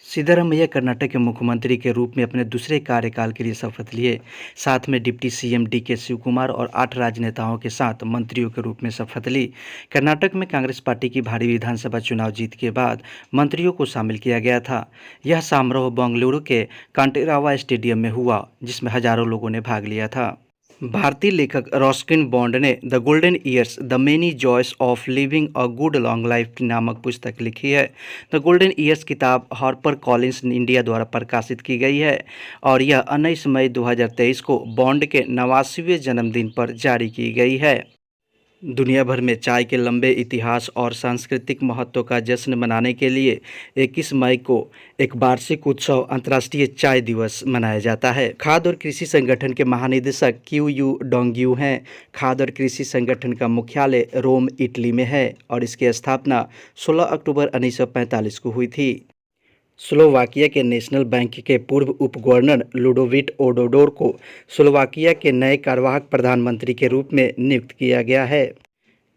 सिद्धारमैया कर्नाटक के मुख्यमंत्री के रूप में अपने दूसरे कार्यकाल के लिए शपथ लिए। साथ में डिप्टी सीएम डीके शिवकुमार और 8 राजनेताओं के साथ मंत्रियों के रूप में शपथ ली। कर्नाटक में कांग्रेस पार्टी की भारी विधानसभा चुनाव जीत के बाद मंत्रियों को शामिल किया गया था। यह समारोह बेंगलुरु के कांटेरावा स्टेडियम में हुआ, जिसमें हजारों लोगों ने भाग लिया था। भारतीय लेखक रस्किन बॉन्ड ने the golden years the many joys of living a good long life नामक पुस्तक लिखी है। द गोल्डन ईयर्स किताब हार्पर कॉलिंस इंडिया द्वारा प्रकाशित की गई है और यह 19 मई 2023 को बॉन्ड के 89वें जन्मदिन पर जारी की गई है। दुनिया भर में चाय के लंबे इतिहास और सांस्कृतिक महत्व का जश्न मनाने के लिए 21 मई को एक वार्षिक उत्सव अंतर्राष्ट्रीय चाय दिवस मनाया जाता है। खाद्य और कृषि संगठन के महानिदेशक क्यू डोंग्यू हैं। खाद्य और कृषि संगठन का मुख्यालय रोम, इटली में है और इसकी स्थापना 16 अक्टूबर 1945 को हुई थी। स्लोवाकिया के नेशनल बैंक के पूर्व उप गवर्नर लुडोविट ओडोडोर को स्लोवाकिया के नए कार्यवाहक प्रधानमंत्री के रूप में नियुक्त किया गया है।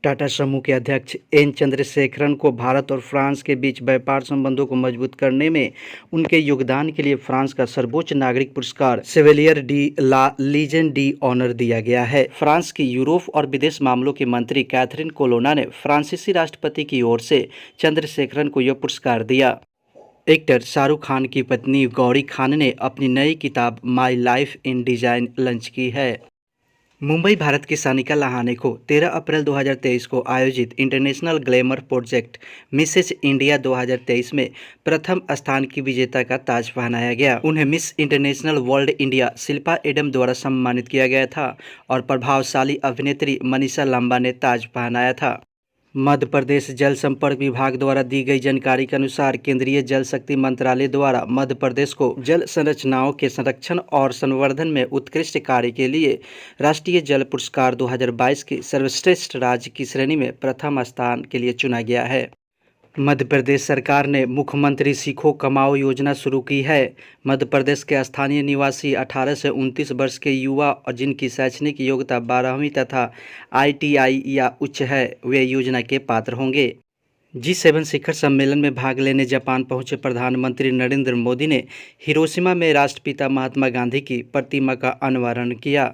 टाटा समूह के अध्यक्ष एन चंद्रशेखरन को भारत और फ्रांस के बीच व्यापार संबंधों को मजबूत करने में उनके योगदान के लिए फ्रांस का सर्वोच्च नागरिक पुरस्कार सेवेलियर डी ला लीजन डी ऑनर दिया गया है। फ्रांस की यूरोप और विदेश मामलों की मंत्री कैथरीन कोलोना ने फ्रांसीसी राष्ट्रपति की ओर से चंद्रशेखरन को यह पुरस्कार दिया। एक्टर शाहरुख खान की पत्नी गौरी खान ने अपनी नई किताब my life in design launch की है। मुंबई भारत की सानिका लहाने को 13 अप्रैल 2023 को आयोजित international glamour project Mrs India 2023 में प्रथम स्थान की विजेता का ताज पहनाया गया। उन्हें miss international world India Shilpa Adam द्वारा सम्मानित किया गया था और प्रभावशाली अभिनेत्री मनीषा लांबा ने ताज पहनाया था। मध्य प्रदेश जल संपर्क विभाग द्वारा दी गई जानकारी के अनुसार केंद्रीय जल शक्ति मंत्रालय द्वारा मध्य प्रदेश को जल संरचनाओं के संरक्षण और संवर्धन में उत्कृष्ट कार्य के लिए राष्ट्रीय जल पुरस्कार 2022 की सर्वश्रेष्ठ राज्य की श्रेणी में प्रथम स्थान के लिए चुना गया है। मध्य प्रदेश सरकार ने मुख्यमंत्री सीखो कमाओ योजना शुरू की है। मध्य प्रदेश के स्थानीय निवासी 18 से 29 वर्ष के युवा और जिनकी शैक्षणिक योग्यता 12वीं तथा ITI या उच्च है, वे योजना के पात्र होंगे। G7 शिखर सम्मेलन में भाग लेने जापान पहुंचे प्रधानमंत्री नरेंद्र मोदी ने हिरोशिमा में राष्ट्रपिता महात्मा गांधी की प्रतिमा का अनावरण किया।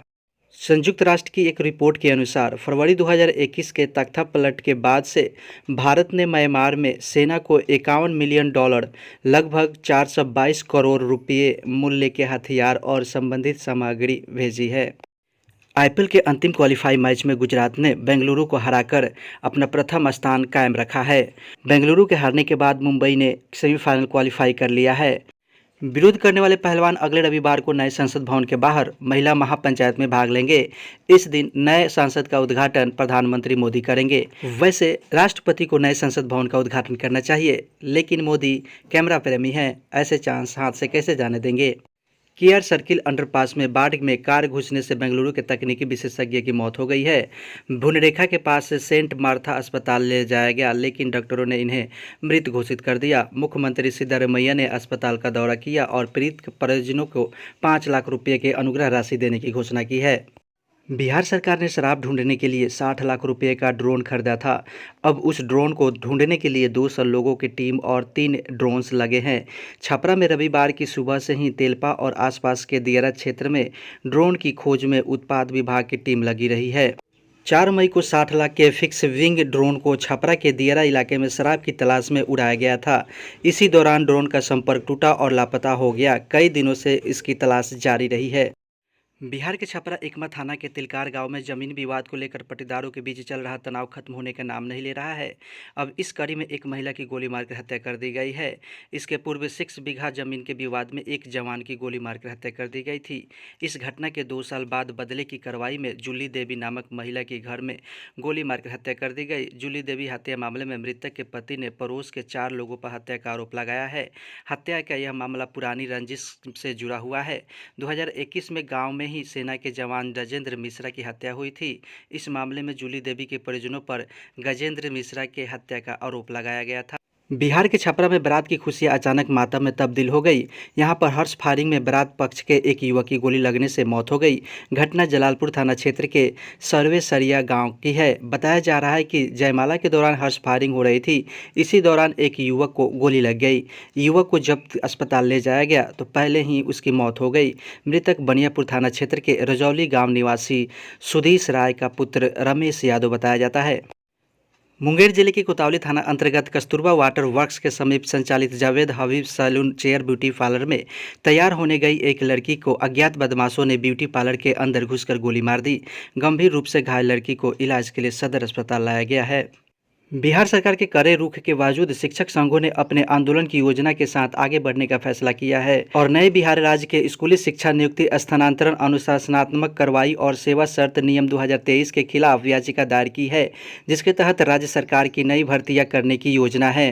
संयुक्त राष्ट्र की एक रिपोर्ट के अनुसार फरवरी 2021 के तख्तापलट के बाद से भारत ने म्यांमार में सेना को $51 मिलियन लगभग 422 करोड़ रुपये मूल्य के हथियार और संबंधित सामग्री भेजी है। IPL के अंतिम क्वालीफाई मैच में गुजरात ने बेंगलुरु को हराकर अपना प्रथम स्थान कायम रखा है। बेंगलुरु के हारने के बाद मुंबई ने सेमीफाइनल क्वालीफाई कर लिया है। विरोध करने वाले पहलवान अगले रविवार को नए संसद भवन के बाहर महिला महापंचायत में भाग लेंगे। इस दिन नए संसद का उद्घाटन प्रधानमंत्री मोदी करेंगे। वैसे राष्ट्रपति को नए संसद भवन का उद्घाटन करना चाहिए, लेकिन मोदी कैमरा प्रेमी हैं, ऐसे चांस हाथ से कैसे जाने देंगे। केआर सर्किल अंडरपास में बाढ़ में कार घुसने से बेंगलुरु के तकनीकी विशेषज्ञ की मौत हो गई है। भुनरेखा के पास से सेंट मार्था अस्पताल ले जाया गया, लेकिन डॉक्टरों ने इन्हें मृत घोषित कर दिया। मुख्यमंत्री सिद्धारमैया ने अस्पताल का दौरा किया और पीड़ित परिजनों को 5 लाख रुपये की अनुग्रह राशि देने की घोषणा की है। बिहार सरकार ने शराब ढूंढने के लिए 60 लाख रुपए का ड्रोन खरीदा था। अब उस ड्रोन को ढूंढने के लिए 200 लोगों की टीम और 3 ड्रोन्स लगे हैं। छपरा में रविवार की सुबह से ही तेलपा और आसपास के दियारा क्षेत्र में ड्रोन की खोज में उत्पाद विभाग की टीम लगी रही है। 4 मई को 60 लाख के फिक्स विंग ड्रोन को छपरा के दियारा इलाके में शराब की तलाश में उड़ाया गया था। इसी दौरान ड्रोन का संपर्क टूटा और लापता हो गया। कई दिनों से इसकी तलाश जारी रही है। बिहार के छपरा एकमा थाना के तिलकार गांव में जमीन विवाद को लेकर पट्टीदारों के बीच चल रहा तनाव खत्म होने का नाम नहीं ले रहा है। अब इस कड़ी में एक महिला की गोली मारकर हत्या कर दी गई है। इसके पूर्व 6 बीघा जमीन के विवाद में एक जवान की गोली मारकर हत्या कर दी गई थी। इस घटना के 2 साल बाद बदले की कार्रवाई में जूली देवी नामक महिला के घर में गोली मारकर हत्या कर दी गई। जूली देवी हत्या मामले में मृतक के पति ने पड़ोस के 4 लोगों पर हत्या का आरोप लगाया है। हत्या का यह मामला पुरानी रंजिश से जुड़ा हुआ है। 2021 में गाँव में ही सेना के जवान गजेंद्र मिश्रा की हत्या हुई थी। इस मामले में जूली देवी के परिजनों पर गजेंद्र मिश्रा के हत्या का आरोप लगाया गया था। बिहार के छपरा में बारात की खुशियां अचानक मातम में तब्दील हो गई। यहां पर हर्ष फायरिंग में बारात पक्ष के एक युवक की गोली लगने से मौत हो गई। घटना जलालपुर थाना क्षेत्र के सर्वे सरिया गांव की है। बताया जा रहा है कि जयमाला के दौरान हर्ष फायरिंग हो रही थी। इसी दौरान एक युवक को गोली लग गई। युवक को जब अस्पताल ले जाया गया तो पहले ही उसकी मौत हो गई। मृतक बनियापुर थाना क्षेत्र के रजौली गाँव निवासी सुधीश राय का पुत्र रमेश यादव बताया जाता है। मुंगेर जिले के कोतवाली थाना अंतर्गत कस्तूरबा वाटर वर्क्स के समीप संचालित जावेद हबीब सैलून चेयर ब्यूटी पार्लर में तैयार होने गई एक लड़की को अज्ञात बदमाशों ने ब्यूटी पार्लर के अंदर घुसकर गोली मार दी। गंभीर रूप से घायल लड़की को इलाज के लिए सदर अस्पताल लाया गया है। बिहार सरकार के कड़े रुख के बावजूद शिक्षक संघों ने अपने आंदोलन की योजना के साथ आगे बढ़ने का फैसला किया है और नए बिहार राज्य के स्कूली शिक्षा नियुक्ति स्थानांतरण अनुशासनात्मक कार्रवाई और सेवा शर्त नियम 2023 के खिलाफ याचिका दायर की है, जिसके तहत राज्य सरकार की नई भर्तियां करने की योजना है।